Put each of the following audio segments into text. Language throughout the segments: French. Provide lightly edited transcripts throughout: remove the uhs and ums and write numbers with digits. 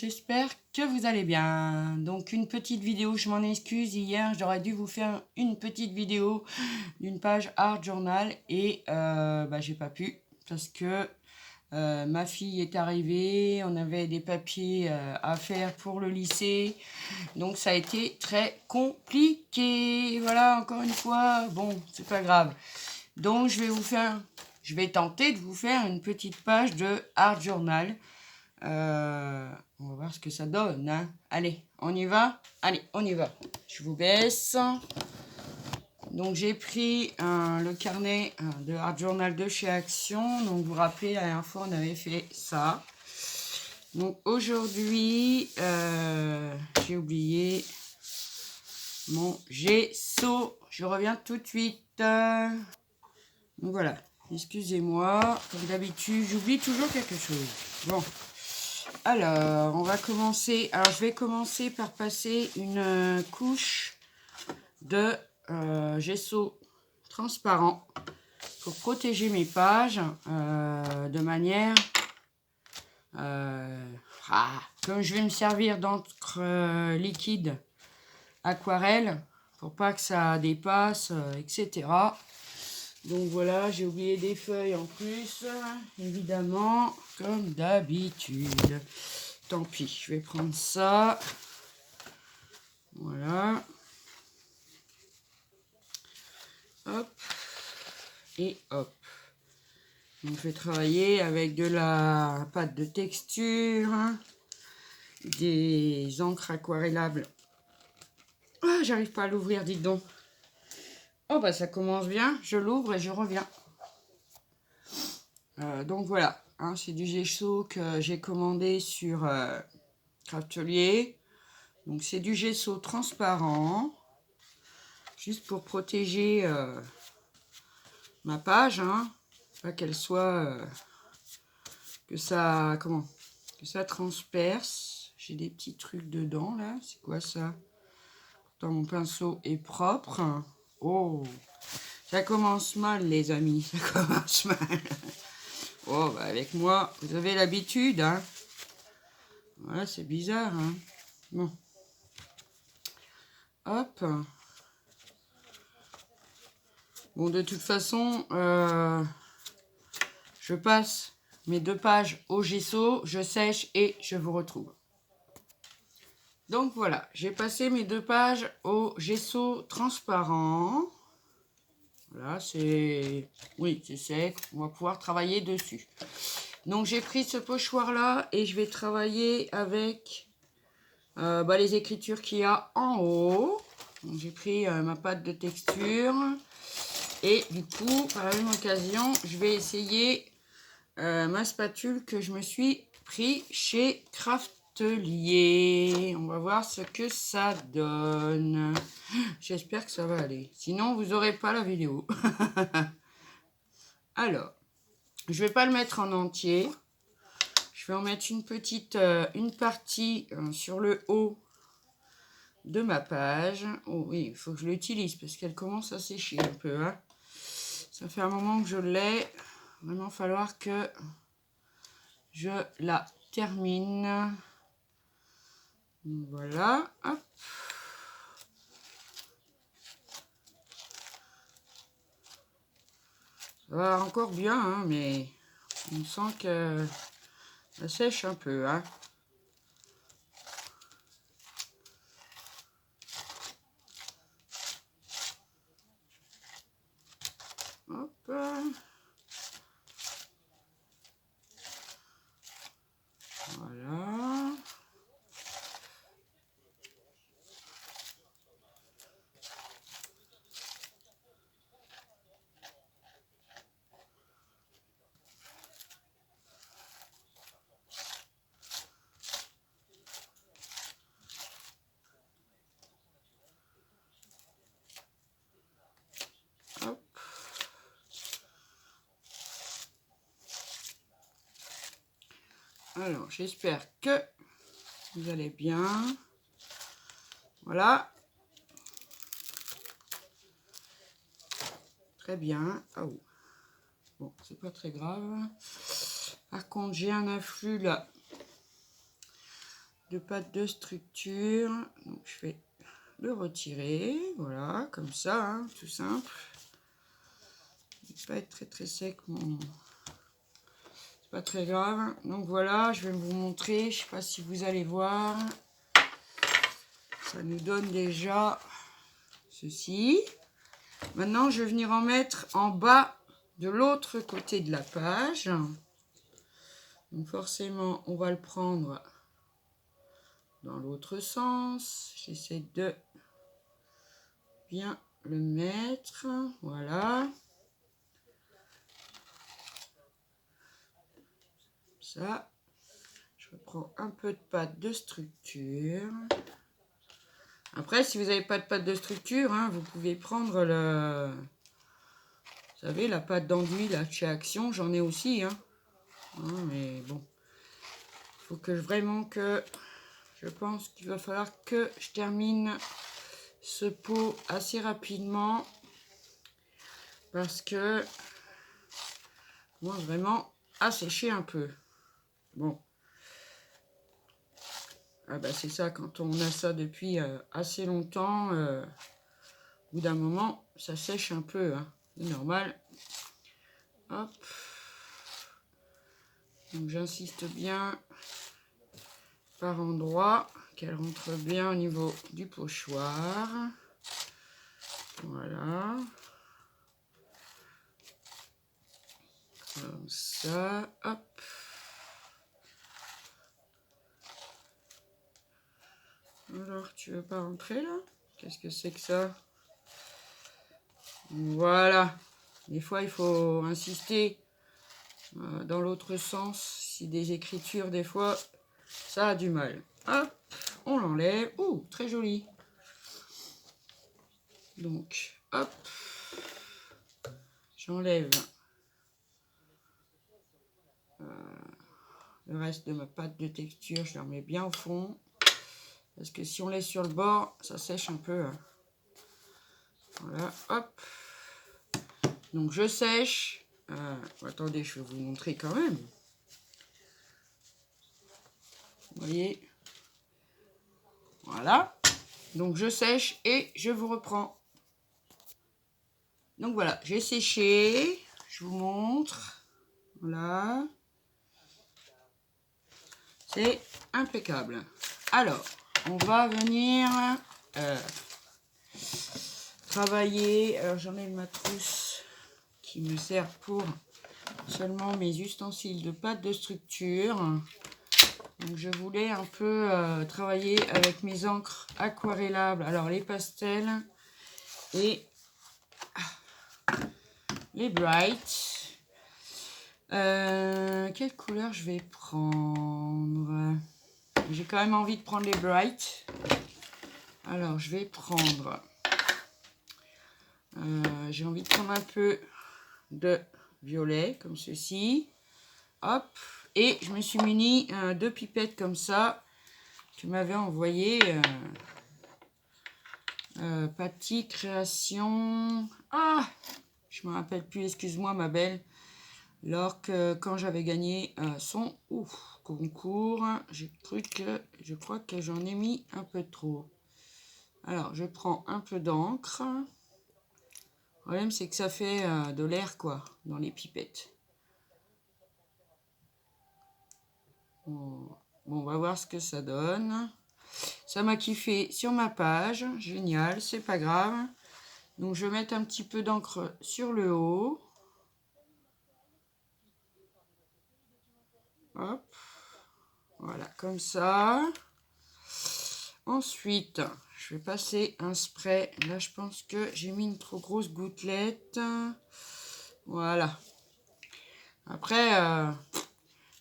j'espère que vous allez bien. Donc une petite vidéo, je m'en excuse, hier j'aurais dû vous faire une petite vidéo d'une page Art Journal et j'ai pas pu parce que ma fille est arrivée, on avait des papiers à faire pour le lycée, donc ça a été très compliqué. Voilà, encore une fois, bon, c'est pas grave. Donc je vais tenter de vous faire une petite page de Art Journal. On va voir ce que ça donne, hein. Allez, on y va? Allez, on y va. Je vous baisse. Donc j'ai pris le carnet de Art Journal de chez Action. Donc vous vous rappelez, la dernière fois on avait fait ça. Donc aujourd'hui, j'ai oublié mon gesso. Je reviens tout de suite. Donc voilà, excusez-moi. Comme d'habitude, j'oublie toujours quelque chose. Bon. Alors, on va commencer. Alors, je vais commencer par passer une couche de gesso transparent pour protéger mes pages de manière... comme je vais me servir d'encre liquide aquarelle pour pas que ça dépasse, etc. Donc voilà, j'ai oublié des feuilles en plus, évidemment, comme d'habitude. Tant pis, je vais prendre ça. Voilà. Hop. Et hop. Donc je vais travailler avec de la pâte de texture, des encres aquarellables. Ah, j'arrive pas à l'ouvrir, dites donc. Oh bah ça commence bien, je l'ouvre et je reviens. Donc voilà, c'est du gesso que j'ai commandé sur Craftelier. Donc c'est du gesso transparent, juste pour protéger ma page, pas qu'elle soit que ça transperce. J'ai des petits trucs dedans là, c'est quoi ça? Pourtant mon pinceau est propre. Oh, ça commence mal les amis, ça commence mal. Oh bah avec moi, vous avez l'habitude, Voilà, c'est bizarre, Bon. Hop. Bon, de toute façon, je passe mes 2 pages au gesso, je sèche et je vous retrouve. Donc voilà, j'ai passé mes 2 pages au gesso transparent. Voilà, c'est sec, on va pouvoir travailler dessus. Donc j'ai pris ce pochoir là et je vais travailler avec les écritures qu'il y a en haut. J'ai pris ma pâte de texture et du coup, par la même occasion, je vais essayer ma spatule que je me suis pris chez Craftelier. On va voir ce que ça donne. J'espère que ça va aller. Sinon, vous n'aurez pas la vidéo. Alors, je vais pas le mettre en entier. Je vais en mettre une petite, une partie sur le haut de ma page. Oh oui, il faut que je l'utilise parce qu'elle commence à sécher un peu. Ça fait un moment que je l'ai. Vraiment falloir que je la termine. Voilà. Hop. Ça va encore bien, mais on sent que ça sèche un peu. Hop. Voilà. Hop. Alors, j'espère que vous allez bien. Voilà. Très bien. Oh. Bon, c'est pas très grave. Par contre, j'ai un afflux là de pâte de structure. Donc je vais le retirer, voilà, comme ça, hein, tout simple. Il ne va pas être très très sec, c'est pas très grave. Donc voilà, je vais vous montrer, je sais pas si vous allez voir. Ça nous donne déjà ceci. Maintenant, je vais venir en mettre en bas de l'autre côté de la page. Donc forcément, on va le prendre dans l'autre sens. J'essaie de bien le mettre. Voilà. Ça. Je reprends un peu de pâte de structure. Après, si vous n'avez pas de pâte de structure, hein, vous pouvez prendre le... Vous savez, la pâte d'enduit là, chez Action, j'en ai aussi. Hein. Mais bon, il faut que vraiment que... Je pense qu'il va falloir que je termine ce pot assez rapidement. Parce que... Moi, vraiment, à sécher un peu. Bon. Ah bah c'est ça, quand on a ça depuis assez longtemps, au bout d'un moment, ça sèche un peu. Hein. C'est normal. Hop. Donc j'insiste bien par endroit, qu'elle rentre bien au niveau du pochoir. Voilà. Comme ça. Hop. Alors, tu veux pas rentrer là? Qu'est-ce que c'est que ça? Voilà. Des fois, il faut insister dans l'autre sens. Si des écritures, des fois, ça a du mal. Hop, on l'enlève. Ouh, très joli. Donc, hop. J'enlève le reste de ma pâte de texture. Je la remets bien au fond. Parce que si on laisse sur le bord, ça sèche un peu. Hein. Voilà, hop. Donc, je sèche. Attendez, je vais vous montrer quand même. Vous voyez? Voilà. Donc, je sèche et je vous reprends. Donc, voilà, j'ai séché. Je vous montre. Voilà. C'est impeccable. Alors, on va venir travailler. Alors, j'en ai ma trousse qui me sert pour seulement mes ustensiles de pâte de structure. Donc, je voulais un peu travailler avec mes encres aquarellables. Alors, les pastels et les bright. Quelle couleur je vais prendre? J'ai quand même envie de prendre les bright. Alors, je vais prendre... j'ai envie de prendre un peu de violet, comme ceci. Hop. Et je me suis muni 2 pipettes comme ça, que m'avait envoyé Patty Création. Ah, je me rappelle plus, excuse-moi ma belle. Alors que quand j'avais gagné son concours, je crois que j'en ai mis un peu trop. Alors, je prends un peu d'encre. Le problème, c'est que ça fait de l'air, quoi, dans les pipettes. Bon, on va voir ce que ça donne. Ça m'a kiffé sur ma page. Génial, c'est pas grave. Donc, je vais mettre un petit peu d'encre sur le haut. Hop. Voilà, comme ça. Ensuite, je vais passer un spray. Là, je pense que j'ai mis une trop grosse gouttelette. Voilà. Après,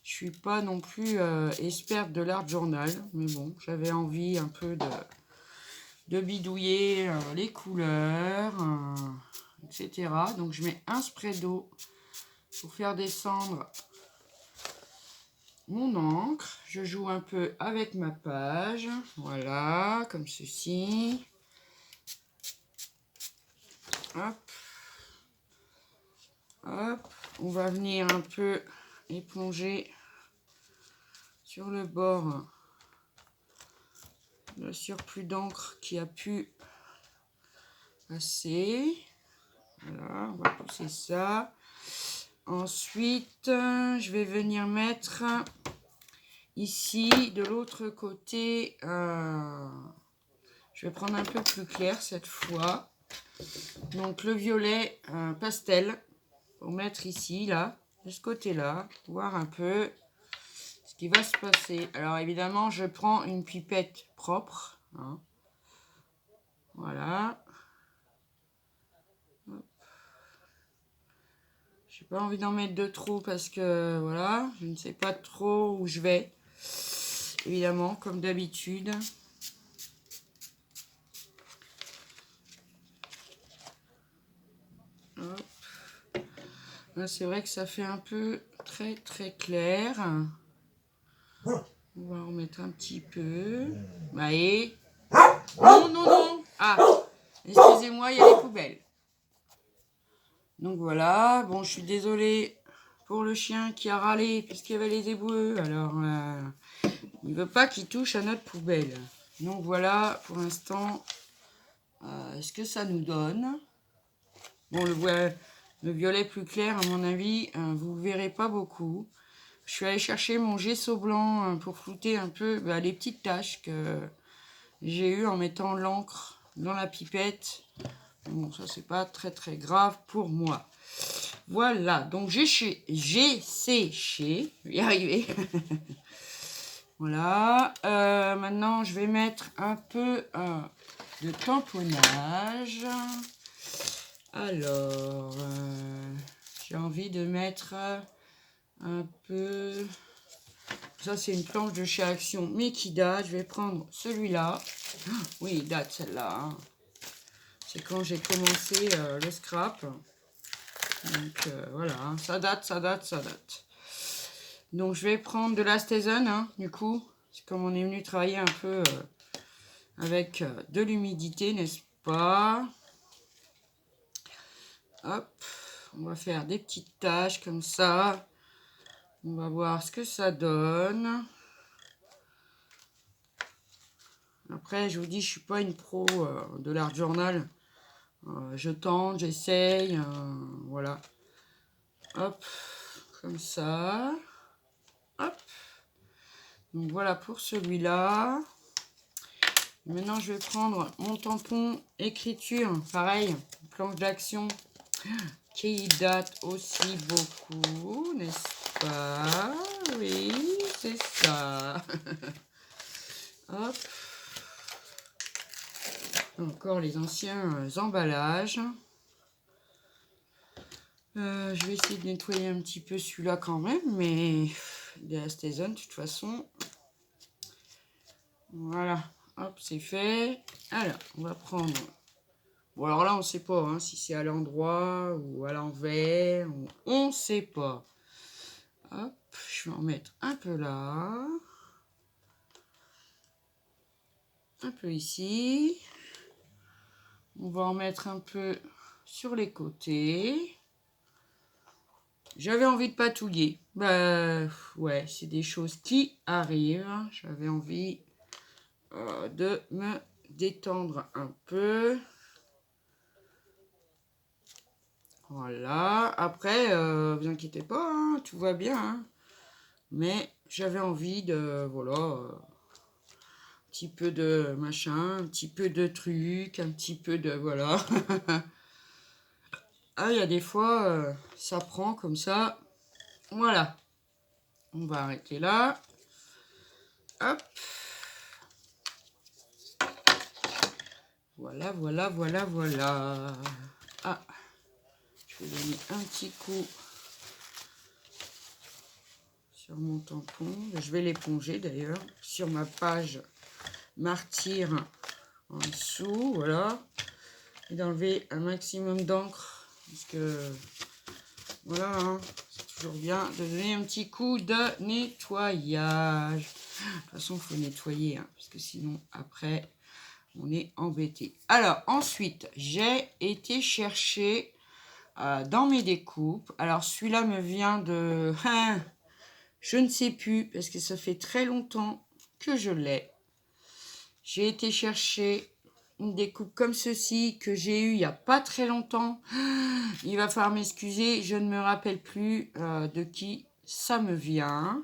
je suis pas non plus experte de l'art journal. Mais bon, j'avais envie un peu de bidouiller les couleurs, etc. Donc, je mets un spray d'eau pour faire descendre mon encre. Je joue un peu avec ma page. Voilà, comme ceci. Hop. Hop. On va venir un peu éponger sur le bord le surplus d'encre qui a pu passer. Voilà, on va pousser ça. Ensuite, je vais venir mettre ici, de l'autre côté, je vais prendre un peu plus clair cette fois. Donc le violet pastel, pour mettre ici, là, de ce côté-là, voir un peu ce qui va se passer. Alors évidemment, je prends une pipette propre. Hein. Voilà. J'ai pas envie d'en mettre de trop parce que voilà, je ne sais pas trop où je vais. Évidemment, comme d'habitude. Là, c'est vrai que ça fait un peu très très clair. On va en remettre un petit peu. Allez. Non, non, non. Ah, excusez-moi, il y a les poubelles. Donc voilà. Bon, je suis désolée pour le chien qui a râlé puisqu'il y avait les éboueux. Alors, il veut pas qu'il touche à notre poubelle. Donc voilà, pour l'instant, ce que ça nous donne. Bon, le violet plus clair, à mon avis, vous ne verrez pas beaucoup. Je suis allée chercher mon gesso blanc pour flouter un peu les petites taches que j'ai eues en mettant l'encre dans la pipette. Bon, ça, c'est pas très très grave pour moi. Voilà, donc j'ai séché. Je vais y arriver. Voilà. Maintenant, je vais mettre un peu de tamponnage. Alors, j'ai envie de mettre un peu... Ça, c'est une planche de chez Action, mais qui date. Je vais prendre celui-là. Oui, il date celle-là. Hein. C'est quand j'ai commencé le scrap. Donc, voilà. Hein. Ça date, ça date, ça date. Donc, je vais prendre de la Stézen, hein, du coup. C'est comme on est venu travailler un peu avec de l'humidité, n'est-ce pas? Hop. On va faire des petites taches comme ça. On va voir ce que ça donne. Après, je vous dis, je suis pas une pro de l'art journal. Je tente, j'essaye. Voilà. Hop. Comme ça. Hop. Donc voilà pour celui-là. Maintenant, je vais prendre mon tampon écriture. Pareil, planche d'action qui date aussi beaucoup, n'est-ce pas? Oui, c'est ça. Hop. Encore les anciens emballages. Je vais essayer de nettoyer un petit peu celui-là quand même, mais de la Stézen de toute façon. Voilà, hop, c'est fait. Alors, on va prendre... Bon, alors là, on ne sait pas hein, si c'est à l'endroit ou à l'envers. On ne sait pas. Hop, je vais en mettre un peu là. Un peu ici. On va en mettre un peu sur les côtés. J'avais envie de patouiller. Bah, ouais, c'est des choses qui arrivent. J'avais envie de me détendre un peu. Voilà. Après, vous inquiétez pas, hein, tout va bien. Hein. Mais j'avais envie de, voilà, un petit peu de machin, un petit peu de trucs, un petit peu de, voilà. Ah, il y a des fois, ça prend comme ça. Voilà. On va arrêter là. Hop. Voilà, voilà, voilà, voilà. Ah. Je vais donner un petit coup sur mon tampon. Je vais l'éponger d'ailleurs sur ma page martyr en dessous. Voilà. Et d'enlever un maximum d'encre. Parce que voilà, hein, c'est toujours bien de donner un petit coup de nettoyage. De toute façon, il faut nettoyer. Hein, parce que sinon, après, on est embêté. Alors, ensuite, j'ai été chercher dans mes découpes. Alors, celui-là me vient de... je ne sais plus, parce que ça fait très longtemps que je l'ai. J'ai été chercher une découpe comme ceci que j'ai eu il n'y a pas très longtemps. Il va falloir m'excuser, je ne me rappelle plus de qui ça me vient.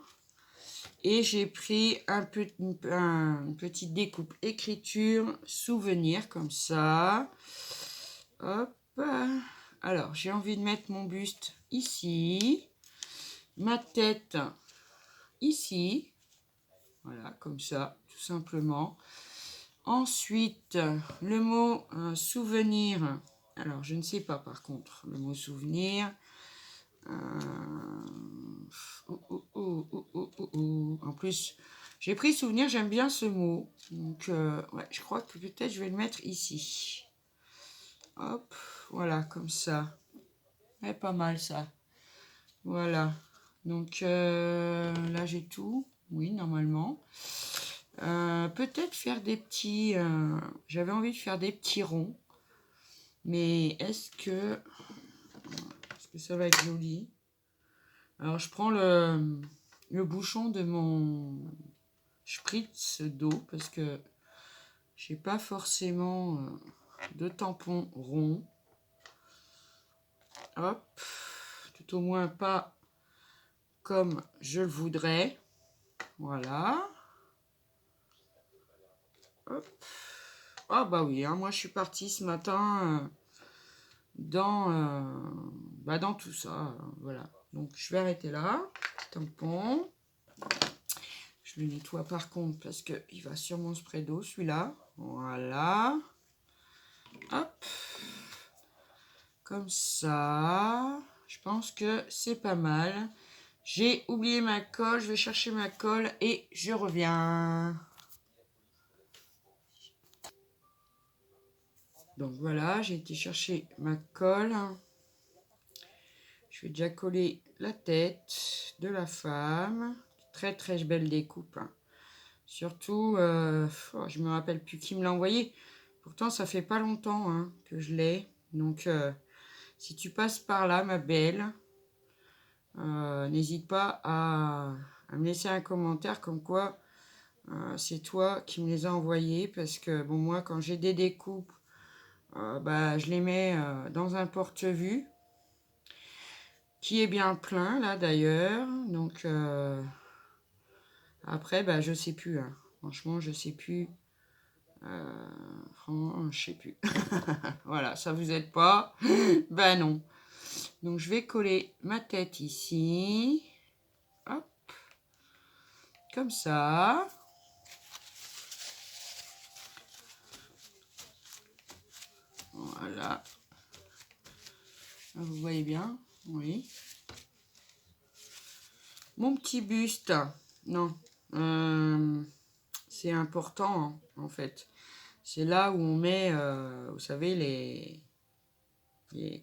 Et j'ai pris une petite découpe écriture, souvenir, comme ça. Hop. Alors, j'ai envie de mettre mon buste ici. Ma tête ici. Voilà, comme ça, tout simplement. Ensuite, le mot souvenir. Alors, je ne sais pas par contre, le mot souvenir. En plus, j'ai pris souvenir, j'aime bien ce mot. Donc, ouais, je crois que peut-être je vais le mettre ici. Hop, voilà, comme ça. Ouais, pas mal ça. Voilà. Donc, là, j'ai tout. Oui, normalement. Peut-être faire des petits... j'avais envie de faire des petits ronds. Mais est-ce que ça va être joli? Alors, je prends le bouchon de mon spritz d'eau parce que j'ai pas forcément de tampon rond. Hop. Tout au moins pas comme je le voudrais. Voilà. Hop. Ah bah oui, hein, moi je suis partie ce matin dans tout ça. Voilà. Donc je vais arrêter là. Tampon. Je le nettoie par contre parce qu'il va sur mon spray d'eau celui-là. Voilà. Hop. Comme ça. Je pense que c'est pas mal. J'ai oublié ma colle. Je vais chercher ma colle et je reviens. Donc voilà, j'ai été chercher ma colle. Je vais déjà coller la tête de la femme. Très très belle découpe. Surtout, je me rappelle plus qui me l'a envoyé. Pourtant, ça fait pas longtemps que je l'ai. Donc, si tu passes par là, ma belle, n'hésite pas à me laisser un commentaire comme quoi c'est toi qui me les as envoyés. Parce que, bon, moi, quand j'ai des découpes, je les mets dans un porte-vue qui est bien plein, là, d'ailleurs. Donc, après, je sais plus. Franchement, je sais plus. Franchement, je sais plus. Voilà, ça vous aide pas? Ben non. Donc je vais coller ma tête ici. Hop. Comme ça. Voilà. Vous voyez bien? Oui. Mon petit buste. Non. C'est important en fait. C'est là où on met, vous savez,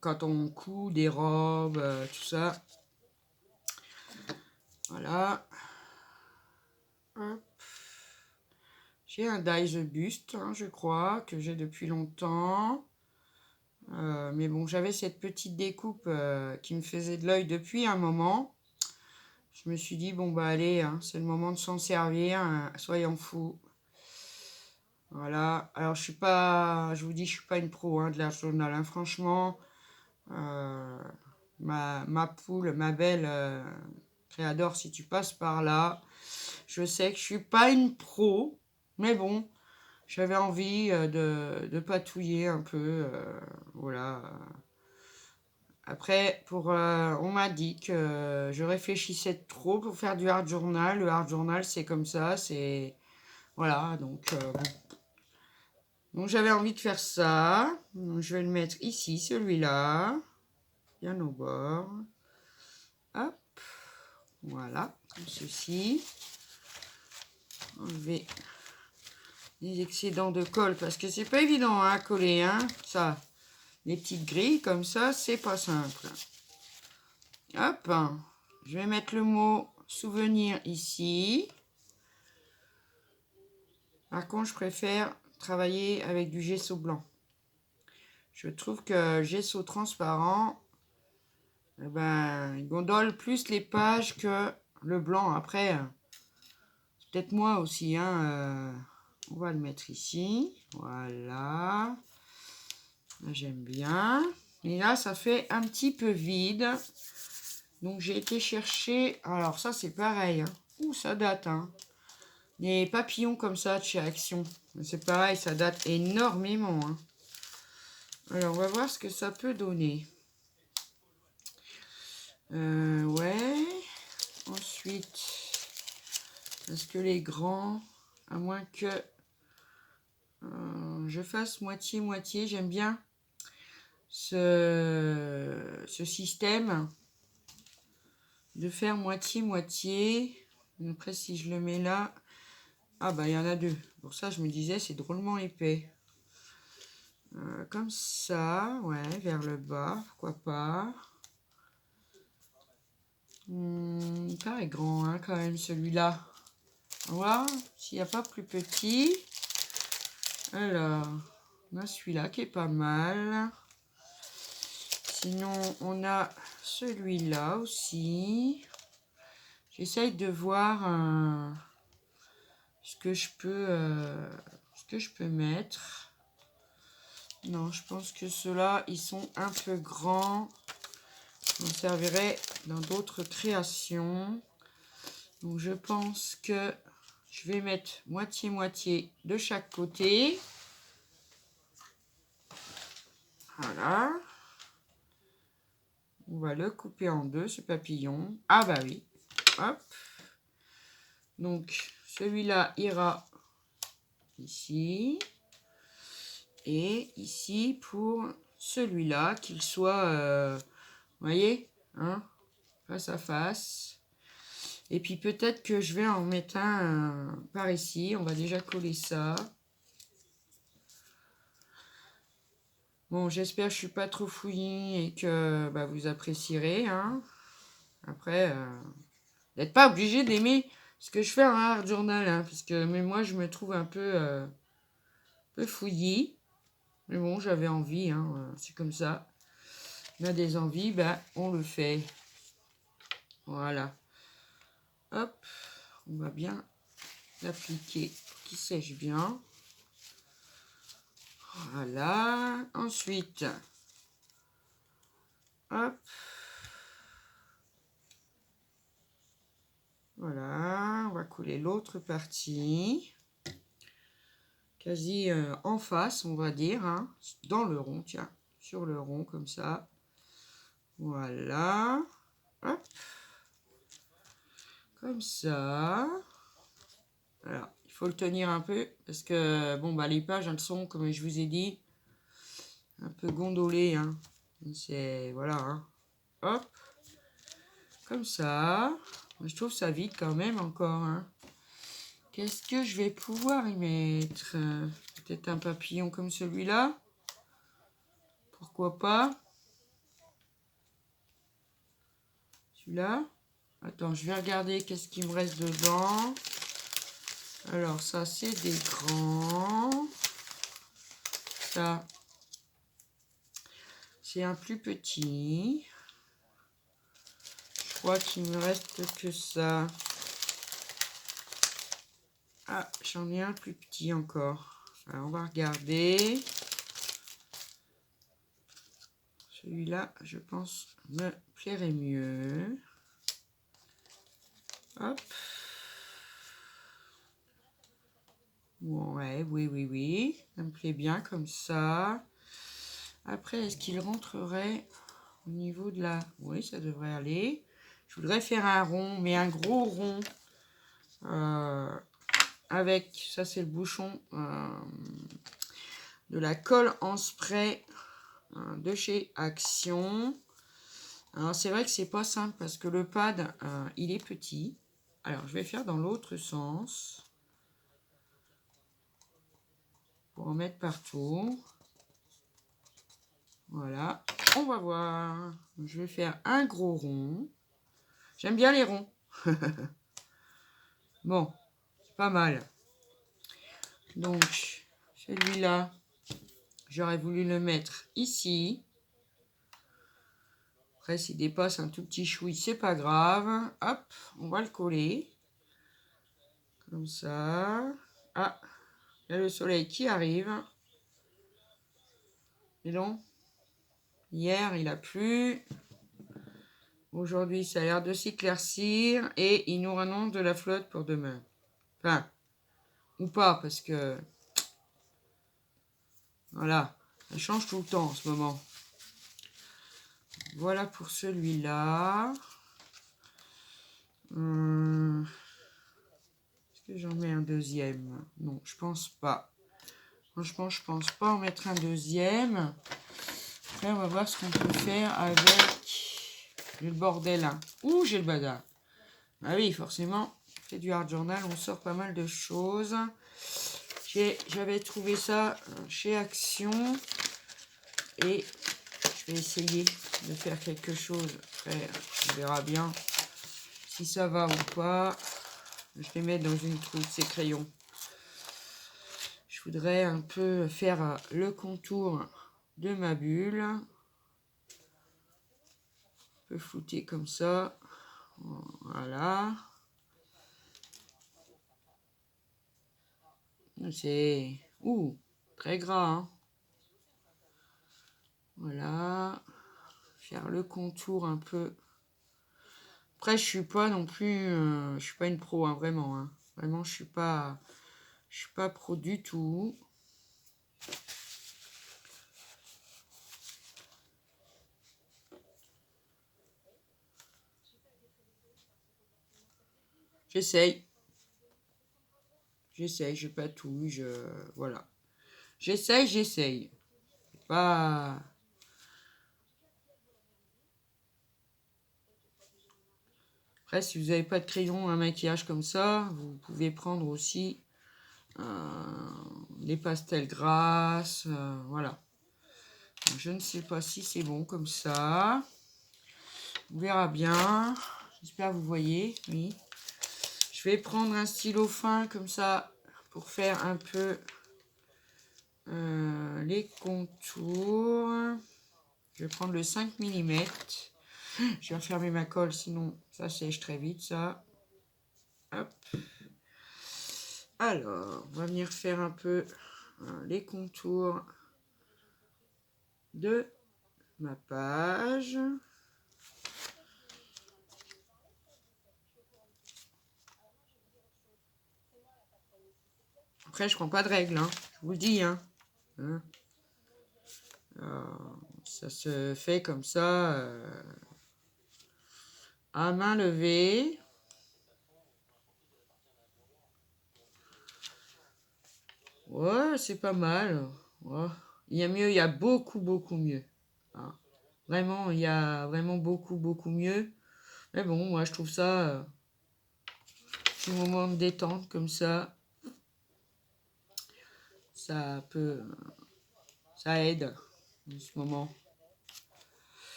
quand on coud des robes, tout ça. Voilà. Hop. J'ai un die the buste, je crois, que j'ai depuis longtemps. Mais bon, j'avais cette petite découpe qui me faisait de l'œil depuis un moment. Je me suis dit, bon, allez, c'est le moment de s'en servir, soyons fous. Voilà. Alors, je vous dis, je suis pas une pro de l'art journal. Franchement, ma poule, ma belle créador, si tu passes par là, je sais que je suis pas une pro, mais bon, j'avais envie de patouiller un peu, voilà. Après, on m'a dit que je réfléchissais trop pour faire du hard journal. Le hard journal, c'est comme ça, c'est... Voilà, donc... Donc j'avais envie de faire ça. Donc, je vais le mettre ici, celui-là. Bien au bord. Hop. Voilà, comme ceci. Enlever les excédents de colle, parce que c'est pas évident à coller, ça. Les petites grilles comme ça, c'est pas simple. Hop. Je vais mettre le mot souvenir ici. Par contre, je préfère travailler avec du gesso blanc. Je trouve que gesso transparent, il gondole plus les pages que le blanc. Après, c'est peut-être moi aussi, On va le mettre ici. Voilà. J'aime bien. Et là, ça fait un petit peu vide. Donc, j'ai été chercher... Alors, ça, c'est pareil. Hein. Ouh, ça date. Hein. Des papillons comme ça de chez Action. C'est pareil, ça date énormément. Hein. Alors, on va voir ce que ça peut donner. Ouais. Ensuite, est-ce que les grands, à moins que je fasse moitié-moitié, j'aime bien ce système de faire moitié-moitié. Après, si je le mets là, ah bah il y en a deux. Pour ça, je me disais, c'est drôlement épais. Comme ça, ouais, vers le bas, pourquoi pas. Il paraît grand, hein, quand même, celui-là. On va voir s'il n'y a pas plus petit. Alors, on a celui-là qui est pas mal. Sinon, on a celui-là aussi. J'essaye de voir ce que je peux mettre. Non, je pense que ceux-là, ils sont un peu grands. On servirait dans d'autres créations. Donc, je pense que je vais mettre moitié-moitié de chaque côté. Voilà. On va le couper en deux, ce papillon. Ah bah oui. Hop. Donc, celui-là ira ici. Et ici pour celui-là, qu'il soit, vous voyez, hein, face à face. Et puis peut-être que je vais en mettre un par ici. On va déjà coller ça. Bon, j'espère que je ne suis pas trop fouillis et que bah, vous apprécierez. Hein. Après, vous n'êtes pas obligé d'aimer ce que je fais en art journal. Hein, parce que mais moi, je me trouve un peu fouillis. Mais bon, j'avais envie. Hein, c'est comme ça. On a des envies, ben, on le fait. Voilà. Hop, on va bien l'appliquer pour qu'il sèche bien. Voilà. Ensuite, hop. Voilà, on va couler l'autre partie. Quasi en face, on va dire, hein, dans le rond, tiens, sur le rond, comme ça. Voilà. Hop. Comme ça. Alors, il faut le tenir un peu, parce que, bon, bah, les pages, elles sont, comme je vous ai dit, un peu gondolées, hein. C'est, voilà, hein. Hop. Comme ça. Je trouve ça vide quand même encore, hein. Qu'est-ce que je vais pouvoir y mettre? Peut-être un papillon comme celui-là. Pourquoi pas? Celui-là. Attends, je vais regarder qu'est-ce qui me reste dedans. Alors, ça, c'est des grands. Ça, c'est un plus petit. Je crois qu'il me reste que ça. Ah, j'en ai un plus petit encore. Alors, on va regarder. Celui-là, je pense, me plairait mieux. Hop. Ouais, oui. Ça me plaît bien comme ça. Après, est-ce qu'il rentrerait au niveau de la... Oui, ça devrait aller. Je voudrais faire un rond, mais un gros rond. Avec, ça c'est le bouchon, de la colle en spray de chez Action. Alors, c'est vrai que c'est pas simple parce que le pad, il est petit. Alors, je vais faire dans l'autre sens. Pour en mettre partout. Voilà. On va voir. Je vais faire un gros rond. J'aime bien les ronds. Bon, c'est pas mal. Donc, celui-là, j'aurais voulu le mettre ici. Après, s'il dépasse un tout petit chouï, c'est pas grave. Hop, on va le coller. Comme ça. Ah, Il y a le soleil qui arrive. Et donc, hier, il a plu. Aujourd'hui, ça a l'air de s'éclaircir. Et il nous annonce de la flotte pour demain. Enfin, ou pas, parce que... Voilà, ça change tout le temps en ce moment. Voilà pour celui-là. Est-ce que j'en mets un deuxième? Non, je pense pas. Franchement, je pense pas en mettre un deuxième. Après, on va voir ce qu'on peut faire avec le bordel. Hein. Ouh, j'ai le bazar. Ah oui, forcément, c'est du hard journal, on sort pas mal de choses. J'avais trouvé ça chez Action. Et je vais essayer de faire quelque chose. Après, on verra bien si ça va ou pas. Je vais mettre dans une trousse ces crayons. Je voudrais un peu faire le contour de ma bulle. Un peu flouter comme ça. Voilà. C'est très gras. Hein. Voilà. Faire le contour un peu. Après, je suis pas non plus, je suis pas une pro, hein, vraiment. Hein. Vraiment, je suis pas pro du tout. J'essaye, je patouille, voilà. J'essaye. Pas... Après, si vous n'avez pas de crayon à maquillage comme ça, vous pouvez prendre aussi des pastels grasses, voilà. Je ne sais pas si c'est bon comme ça. On verra bien. J'espère que vous voyez, oui. Je vais prendre un stylo fin comme ça pour faire un peu les contours. Je vais prendre le 5 mm. Je vais refermer ma colle, sinon ça sèche très vite, ça. Hop. Alors, on va venir faire un peu les contours de ma page. Après, je prends pas de règles, hein, je vous le dis. Hein. Ça se fait comme ça, à main levée. Ouais, c'est pas mal. Ouais. Il y a mieux, il y a beaucoup mieux. Hein. Vraiment, il y a vraiment beaucoup mieux. Mais bon, moi, je trouve ça petit moment de détente comme ça. Ça peut... ça aide en ce moment.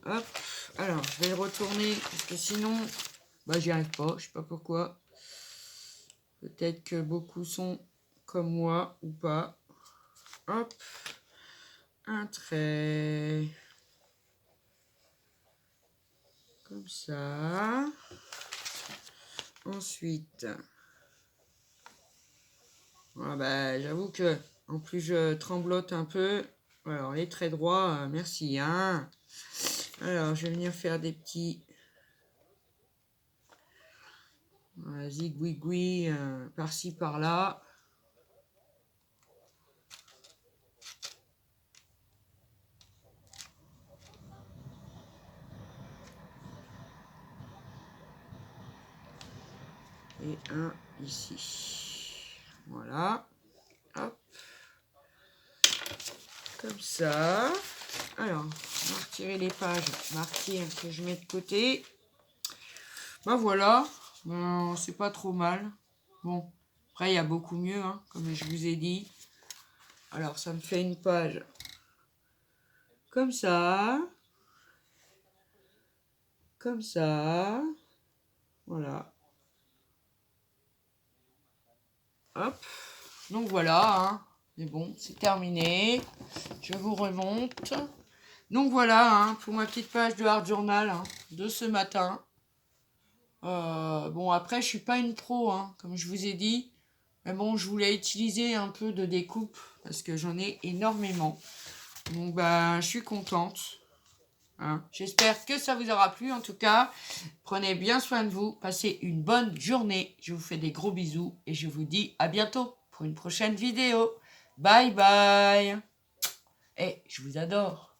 Hop. Alors, je vais le retourner parce que sinon, bah, j'y arrive pas. Je sais pas pourquoi. Peut-être que beaucoup sont comme moi ou pas. Hop. Un trait. Comme ça. Ensuite. Voilà, bah, j'avoue que en plus je tremblote un peu. Alors les traits droits, merci. Hein. Alors je vais venir faire des petits zigouigouis par-ci par-là. Et un ici. Voilà. Hop. Comme ça. Alors, on va retirer les pages marquées que je mets de côté. Ben voilà. C'est pas trop mal. Bon, après il y a beaucoup mieux, hein, comme je vous ai dit. Alors, ça me fait une page comme ça. Comme ça. Voilà. Hop. Donc voilà. Hein. Mais bon, c'est terminé. Je vous remonte. Donc voilà, hein, pour ma petite page de Hard Journal hein, de ce matin. Bon, après, je suis pas une pro, hein, comme je vous ai dit. Mais bon, je voulais utiliser un peu de découpe parce que j'en ai énormément. Donc, bah, je suis contente. Hein. J'espère que ça vous aura plu. En tout cas, prenez bien soin de vous. Passez une bonne journée. Je vous fais des gros bisous et je vous dis à bientôt pour une prochaine vidéo. Bye bye. Et je vous adore.